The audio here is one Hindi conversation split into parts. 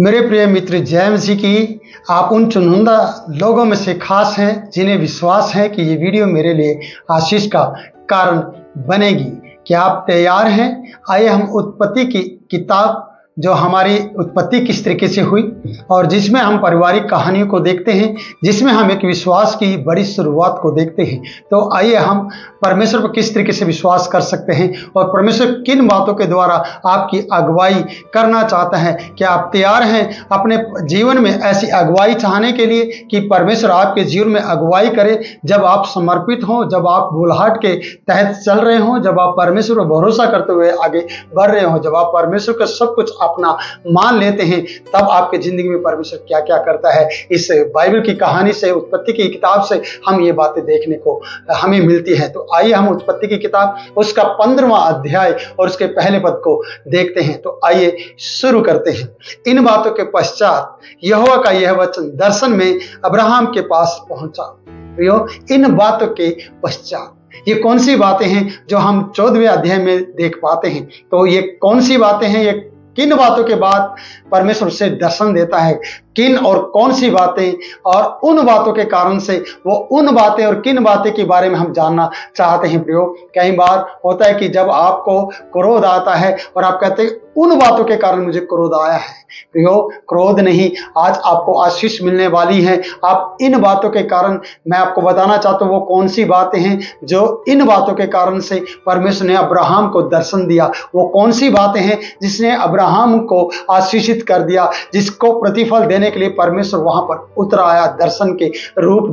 मेरे प्रिय मित्र, जय मसीह की। आप उन चुनिंदा लोगों में से खास हैं जिन्हें विश्वास है कि ये वीडियो मेरे लिए आशीष का कारण बनेगी। क्या आप तैयार हैं? आइए हम उत्पत्ति की किताब, जो हमारी उत्पत्ति किस तरीके से हुई और जिसमें हम पारिवारिक कहानियों को देखते हैं, जिसमें हम एक विश्वास की बड़ी शुरुआत को देखते हैं। तो आइए हम परमेश्वर पर किस तरीके से विश्वास कर सकते हैं और परमेश्वर किन बातों के द्वारा आपकी अगुवाई करना चाहता है। क्या आप तैयार हैं अपने जीवन में ऐसी अगुवाई चाहने के लिए कि परमेश्वर आपके जीवन में अगुवाई करे? जब आप समर्पित हों, जब आप बुलाहट के तहत चल रहे हों, जब आप परमेश्वर पर भरोसा करते हुए आगे बढ़ रहे हों, जब आप परमेश्वर का सब कुछ अपना मान लेते हैं, तब आपके जिंदगी में परमेश्वर क्या क्या करता है। इस बाइबल की कहानी से, उत्पत्ति की किताब से हम ये बातें देखने को हमें मिलती है। तो आइए हम उत्पत्ति की किताब उसका 15वां अध्याय और उसके पहले पद को देखते हैं। तो आइए शुरू करते हैं। इन बातों के पश्चात यहोवा का यह वचन दर्शन में अब्राहम के पास पहुंचा। इन बातों के पश्चात ये कौन सी बातें हैं जो हम 14वें अध्याय में देख पाते हैं? तो ये कौन सी बातें हैं? ये किन बातों के बाद परमेश्वर से दर्शन देता है? किन और कौन सी बातें, और उन बातों के कारण से वो उन बातें और किन बातें के बारे में हम जानना चाहते हैं। प्रियो, कई बार होता है कि जब आपको क्रोध आता है और आप कहते हैं उन बातों के कारण मुझे क्रोध आया है। प्रियो, क्रोध नहीं, आज आपको आशीष मिलने वाली है। आप इन बातों के कारण, मैं आपको बताना चाहता हूँ वो कौन सी बातें हैं जो इन बातों के कारण से परमेश्वर ने अब्राहम को दर्शन दिया। वो कौन सी बातें हैं जिसने अब्राहम को आशीषित कर दिया, जिसको प्रतिफल देने के लिए परमेश्वर वहां पर उतर आया दर्शन के रूप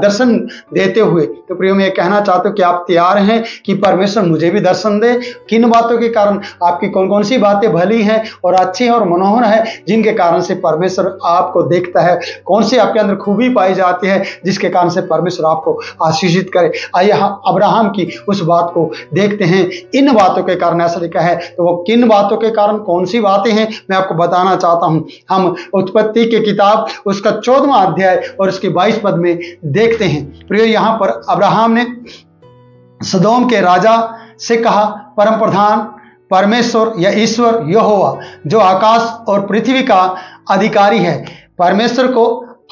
दर्शन देते हुए। तो प्रियो, मैं कहना चाहता हूं कि आप तैयार हैं कि परमेश्वर मुझे भी दर्शन दे? किन बातों के कारण, आपकी कौन कौन सी बातें भली हैं और अच्छी और मनोहर है जिनके कारण से परमेश्वर आपको देखता है? कौन सी आपके अंदर खूबी पाई जाती है जिसके कारण से परमेश्वर आपको आशीषित करे? आइए हम अब्राहम की उस बात को देखते हैं। इन बातों के कारण ऐसा लिखा है, तो वो किन बातों के कारण, कौन सी बातें हैं, मैं आपको बताना चाहता हूं। हम उत्पत्ति की किताब उसका 14वां अध्याय और उसके 22 पद में देखते हैं। प्रियो, यहां पर अब्राहम ने सदोम के राजा से कहा, परम प्रधान परमेश्वर या ईश्वर यहोवा जो आकाश और पृथ्वी का अधिकारी है, परमेश्वर को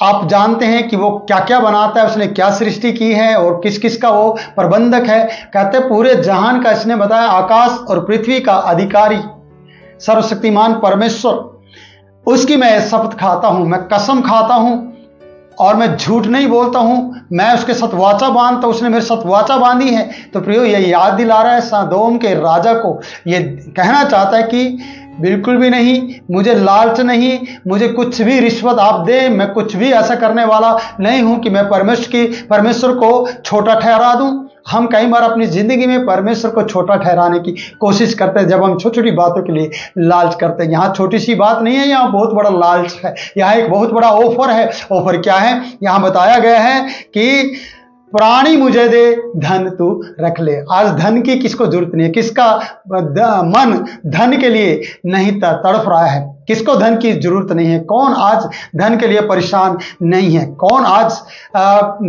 आप जानते हैं कि वो क्या क्या बनाता है, उसने क्या सृष्टि की है और किस किस का वो प्रबंधक है। कहते पूरे जहान का इसने बताया, आकाश और पृथ्वी का अधिकारी सर्वशक्तिमान परमेश्वर, उसकी मैं शपथ खाता हूं, मैं कसम खाता हूं और मैं झूठ नहीं बोलता हूं। मैं उसके साथ वाचा बांधता, उसने मेरे साथ वाचा बांधी है। तो प्रियो, ये याद दिला रहा है सदोम के राजा को, ये कहना चाहता है कि बिल्कुल भी नहीं, मुझे लालच नहीं, मुझे कुछ भी रिश्वत आप दे, मैं कुछ भी ऐसा करने वाला नहीं हूं कि मैं परमेश्वर को छोटा ठहरा दूं। हम कई बार अपनी जिंदगी में परमेश्वर को छोटा ठहराने की कोशिश करते हैं, जब हम छोटी छोटी बातों के लिए लालच करते हैं। यहाँ छोटी सी बात नहीं है, यहाँ बहुत बड़ा लालच है, यहाँ एक बहुत बड़ा ऑफर है। ऑफर क्या है? यहाँ बताया गया है कि प्राणी मुझे दे, धन तू रख ले। आज धन की किसको जरूरत नहीं है? किसका मन धन के लिए नहीं तड़फ रहा है? किसको धन की जरूरत नहीं है? कौन आज धन के लिए परेशान नहीं है? कौन आज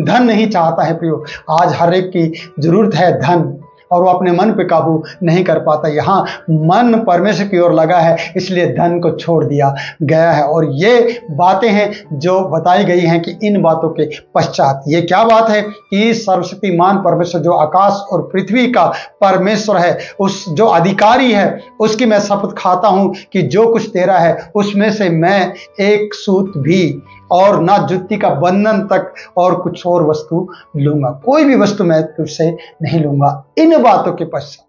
धन नहीं चाहता है? प्रियो, आज हर एक की जरूरत है धन, और वो अपने मन पे काबू नहीं कर पाता। यहाँ मन परमेश्वर की ओर लगा है, इसलिए धन को छोड़ दिया गया है। और ये बातें हैं जो बताई गई हैं कि इन बातों के पश्चात, ये क्या बात है कि सर्वशक्तिमान परमेश्वर जो आकाश और पृथ्वी का परमेश्वर है, उस जो अधिकारी है, उसकी मैं शपथ खाता हूं कि जो कुछ तेरा है उसमें से मैं एक सूत भी और ना जुत्ती का बंधन तक और कुछ और वस्तु लूंगा, कोई भी वस्तु मैं तुझसे नहीं लूंगा। इन बातों के पश्चात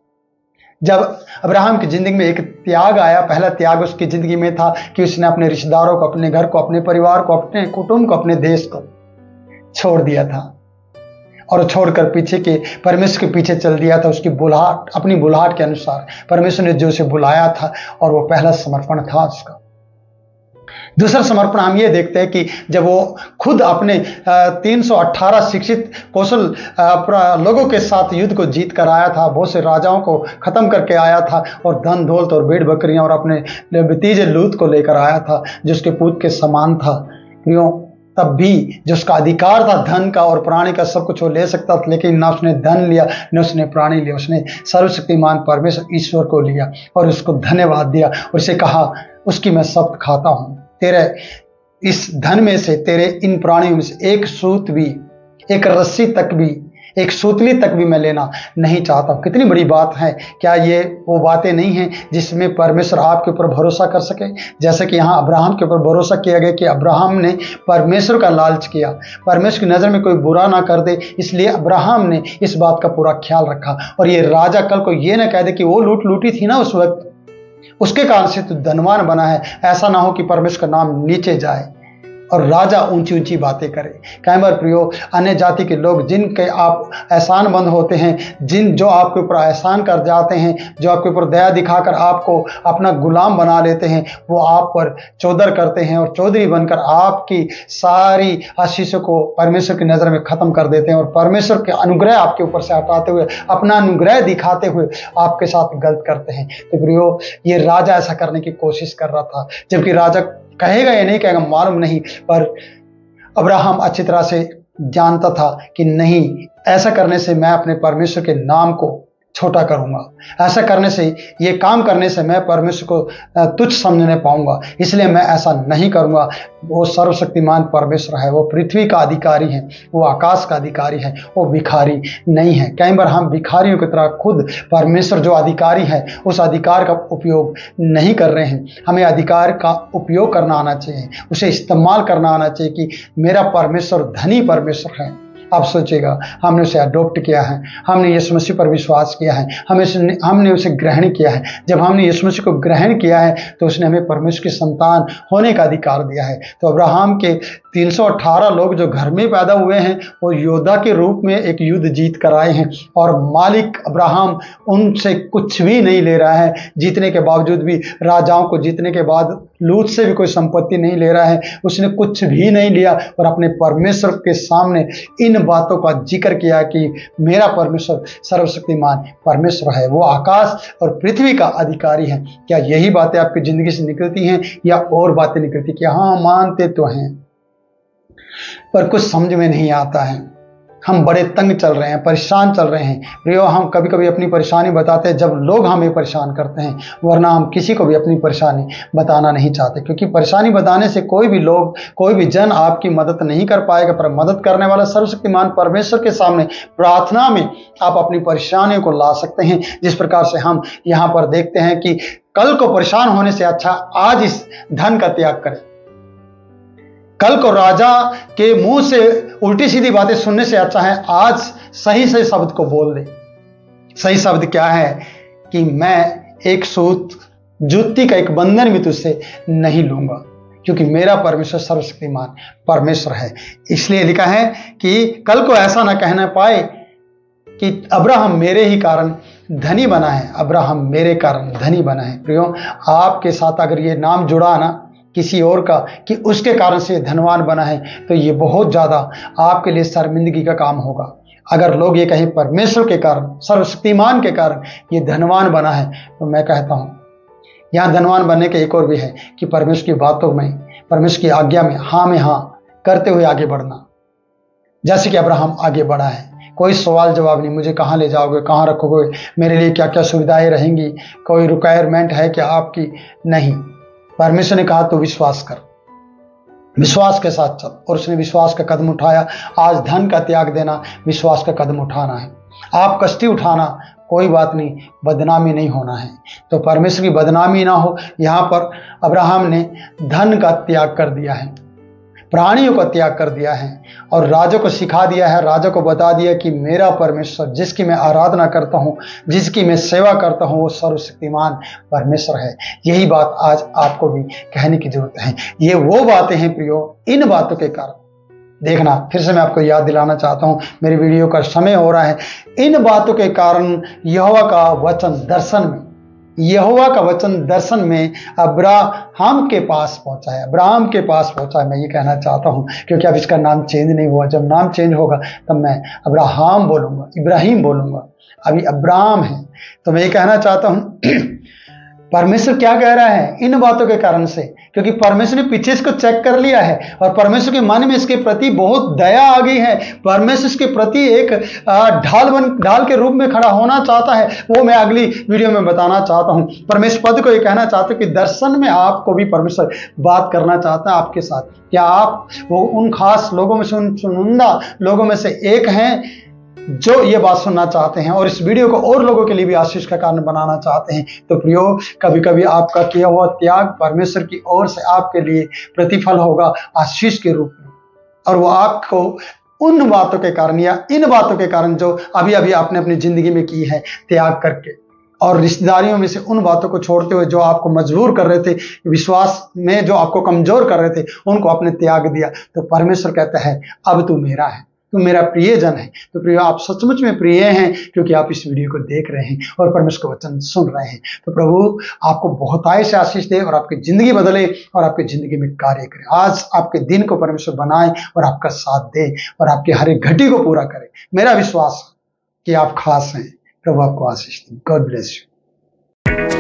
जब अब्राहम की जिंदगी में एक त्याग आया, पहला त्याग उसकी जिंदगी में था कि उसने अपने रिश्तेदारों को, अपने घर को, अपने परिवार को, अपने कुटुंब को, अपने देश को छोड़ दिया था और छोड़कर पीछे के परमेश्वर के पीछे चल दिया था। उसकी बुलाहट, अपनी बुलाहट के अनुसार परमेश्वर ने जो उसे बुलाया था, और वो पहला समर्पण था उसका। दूसरा समर्पण हम ये देखते हैं कि जब वो खुद अपने 318 शिक्षित कौशल लोगों के साथ युद्ध को जीत कर आया था, बहुत से राजाओं को खत्म करके आया था, और धन दौलत और भेड़ बकरियां और अपने भतीजे लूत को लेकर आया था जो उसके पूत के समान था। क्यों? तब भी जो उसका अधिकार था धन का और प्राणी का, सब कुछ वो ले सकता था, लेकिन ना उसने धन लिया, न उसने प्राणी लिया। उसने सर्वशक्तिमान परमेश्वर ईश्वर को लिया और उसको धन्यवाद दिया और उसे कहा, उसकी मैं शब्द खाता हूं। तेरे इस धन में से, तेरे इन प्राणियों में से एक सूत भी, एक रस्सी तक भी, एक सूतली तक भी मैं लेना नहीं चाहता हूं। कितनी बड़ी बात है। क्या ये वो बातें नहीं हैं जिसमें परमेश्वर आपके ऊपर भरोसा कर सके? जैसे कि यहाँ अब्राहम के ऊपर भरोसा किया गया कि अब्राहम ने परमेश्वर का लालच किया, परमेश्वर की नज़र में कोई बुरा ना कर दे, इसलिए अब्राहम ने इस बात का पूरा ख्याल रखा। और ये राजा कल को ये ना कह दे कि वो लूटी थी ना उस वक्त, उसके कारण से तो धनवान बना है, ऐसा ना हो कि परमेश्वर का नाम नीचे जाए और राजा ऊंची ऊंची बातें करे। कई बार प्रियो, अन्य जाति के लोग जिनके आप एहसान बंद होते हैं, जो आपके ऊपर एहसान कर जाते हैं, जो आपके ऊपर दया दिखाकर आपको अपना गुलाम बना लेते हैं, वो आप पर चौधर करते हैं और चौधरी बनकर आपकी सारी आशीषों को परमेश्वर की नज़र में ख़त्म कर देते हैं और परमेश्वर के अनुग्रह आपके ऊपर से हटाते हुए, अपना अनुग्रह दिखाते हुए आपके साथ गलत करते हैं। तो प्रियो, ये राजा ऐसा करने की कोशिश कर रहा था, जबकि राजा कहेगा या नहीं कहेगा मालूम नहीं, पर अब्राहम अच्छी तरह से जानता था कि नहीं, ऐसा करने से मैं अपने परमेश्वर के नाम को छोटा करूंगा, ऐसा करने से, ये काम करने से मैं परमेश्वर को तुच्छ समझने पाऊंगा, इसलिए मैं ऐसा नहीं करूंगा। वो सर्वशक्तिमान परमेश्वर है, वो पृथ्वी का अधिकारी है, वो आकाश का अधिकारी है, वो भिखारी नहीं है। कई बार हम भिखारियों की तरह खुद परमेश्वर जो अधिकारी है उस अधिकार का उपयोग नहीं कर रहे हैं। हमें अधिकार का उपयोग करना आना चाहिए, उसे इस्तेमाल करना आना चाहिए कि मेरा परमेश्वर धनी परमेश्वर है। आप सोचिएगा, हमने उसे अडॉप्ट किया है, हमने यीशु मसीह पर विश्वास किया है, हमने उसे ग्रहण किया है। जब हमने यीशु मसीह को ग्रहण किया है तो उसने हमें परमेश्वर की संतान होने का अधिकार दिया है। तो अब्राहम के 318 लोग जो घर में पैदा हुए हैं वो योद्धा के रूप में एक युद्ध जीत कर आए हैं और मालिक अब्राहम उनसे कुछ भी नहीं ले रहा है। जीतने के बावजूद भी, राजाओं को जीतने के बाद लूत से भी कोई संपत्ति नहीं ले रहा है, उसने कुछ भी नहीं लिया और अपने परमेश्वर के सामने इन बातों का जिक्र किया कि मेरा परमेश्वर सर्वशक्तिमान परमेश्वर है, वो आकाश और पृथ्वी का अधिकारी है। क्या यही बातें आपकी जिंदगी से निकलती हैं या और बातें निकलती कि हाँ मानते तो हैं पर कुछ समझ में नहीं आता है, हम बड़े तंग चल रहे हैं, परेशान चल रहे हैं। प्रियो, हम कभी कभी अपनी परेशानी बताते हैं जब लोग हमें परेशान करते हैं, वरना हम किसी को भी अपनी परेशानी बताना नहीं चाहते, क्योंकि परेशानी बताने से कोई भी लोग, कोई भी जन आपकी मदद नहीं कर पाएगा। पर मदद करने वाला सर्वशक्तिमान परमेश्वर के सामने प्रार्थना में आप अपनी परेशानियों को ला सकते हैं। जिस प्रकार से हम यहाँ पर देखते हैं कि कल को परेशान होने से अच्छा आज इस धन का त्याग करें, कल को राजा के मुंह से उल्टी सीधी बातें सुनने से अच्छा है आज सही सही शब्द को बोल दे। सही शब्द क्या है कि मैं एक सूत जूती का एक बंधन भी तुझसे नहीं लूंगा, क्योंकि मेरा परमेश्वर सर्वशक्तिमान परमेश्वर है। इसलिए लिखा है कि कल को ऐसा ना कहना पाए कि अब्राहम मेरे ही कारण धनी बना है, अब्राहम मेरे कारण धनी बना है। प्रियो, आपके साथ अगर ये नाम जुड़ा ना किसी और का कि उसके कारण से धनवान बना है, तो ये बहुत ज़्यादा आपके लिए शर्मिंदगी का काम होगा। अगर लोग ये कहें परमेश्वर के कारण, सर्वशक्तिमान के कारण ये धनवान बना है, तो मैं कहता हूँ यहाँ धनवान बनने के एक और भी है कि परमेश्वर की बातों में, परमेश्वर की आज्ञा में हाँ करते हुए आगे बढ़ना, जैसे कि अब्राहम आगे बढ़ा है। कोई सवाल जवाब नहीं, मुझे कहाँ ले जाओगे, कहाँ रखोगे, मेरे लिए क्या क्या सुविधाएं रहेंगी, कोई रिक्वायरमेंट है क्या आपकी? नहीं, परमेश्वर ने कहा तो विश्वास कर, विश्वास के साथ चल। और उसने विश्वास का कदम उठाया। आज धन का त्याग देना विश्वास का कदम उठाना है। आप कष्टी उठाना कोई बात नहीं, बदनामी नहीं होना है। तो परमेश्वर की बदनामी ना हो, यहाँ पर अब्राहम ने धन का त्याग कर दिया है, प्राणियों का त्याग कर दिया है और राजा को सिखा दिया है, राजा को बता दिया कि मेरा परमेश्वर जिसकी मैं आराधना करता हूँ, जिसकी मैं सेवा करता हूँ, वो सर्वशक्तिमान परमेश्वर है। यही बात आज आपको भी कहने की जरूरत है। ये वो बातें हैं प्रियो, इन बातों के कारण देखना, फिर से मैं आपको याद दिलाना चाहता हूँ, मेरी वीडियो का समय हो रहा है। इन बातों के कारण यहोवा का वचन दर्शन में, यहोवा का वचन दर्शन में अब्राहम के पास पहुंचा है, अब्राहम के पास पहुंचा है। मैं ये कहना चाहता हूं, क्योंकि अब इसका नाम चेंज नहीं हुआ। जब नाम चेंज होगा तब मैं अब्राहम बोलूंगा, इब्राहिम बोलूंगा, अभी अब्राहम है। तो मैं ये कहना चाहता हूं परमेश्वर क्या कह रहा है इन बातों के कारण से, क्योंकि परमेश्वर ने पीछे इसको चेक कर लिया है और परमेश्वर के मन में इसके प्रति बहुत दया आ गई है। परमेश्वर इसके प्रति एक ढाल के रूप में खड़ा होना चाहता है। वो मैं अगली वीडियो में बताना चाहता हूं। परमेश्वर पद को ये कहना चाहते कि दर्शन में आपको भी परमेश्वर बात करना चाहता है आपके साथ। क्या आप वो उन खास लोगों में से, उन चुनिंदा लोगों में से एक हैं जो ये बात सुनना चाहते हैं और इस वीडियो को और लोगों के लिए भी आशीष का कारण बनाना चाहते हैं? तो प्रियो, कभी कभी आपका किया हुआ त्याग परमेश्वर की ओर से आपके लिए प्रतिफल होगा आशीष के रूप में, और वो आपको उन बातों के कारण या इन बातों के कारण जो अभी अभी आपने अपनी जिंदगी में की है त्याग करके, और रिश्तेदारियों में से उन बातों को छोड़ते हुए जो आपको मजबूर कर रहे थे, विश्वास में जो आपको कमजोर कर रहे थे, उनको आपने त्याग दिया। तो परमेश्वर कहता है अब तू मेरा है, तू मेरा प्रियजन है। तो प्रिय, आप सचमुच में प्रिय हैं क्योंकि आप इस वीडियो को देख रहे हैं और परमेश्वर का वचन सुन रहे हैं। तो प्रभु आपको बहुतायत से आशीष दे और आपकी जिंदगी बदले और आपकी जिंदगी में कार्य करे। आज आपके दिन को परमेश्वर बनाए और आपका साथ दे और आपकी हर एक घटी को पूरा करे। मेरा विश्वास है कि आप खास हैं। प्रभु आपको आशीष दे। God bless you.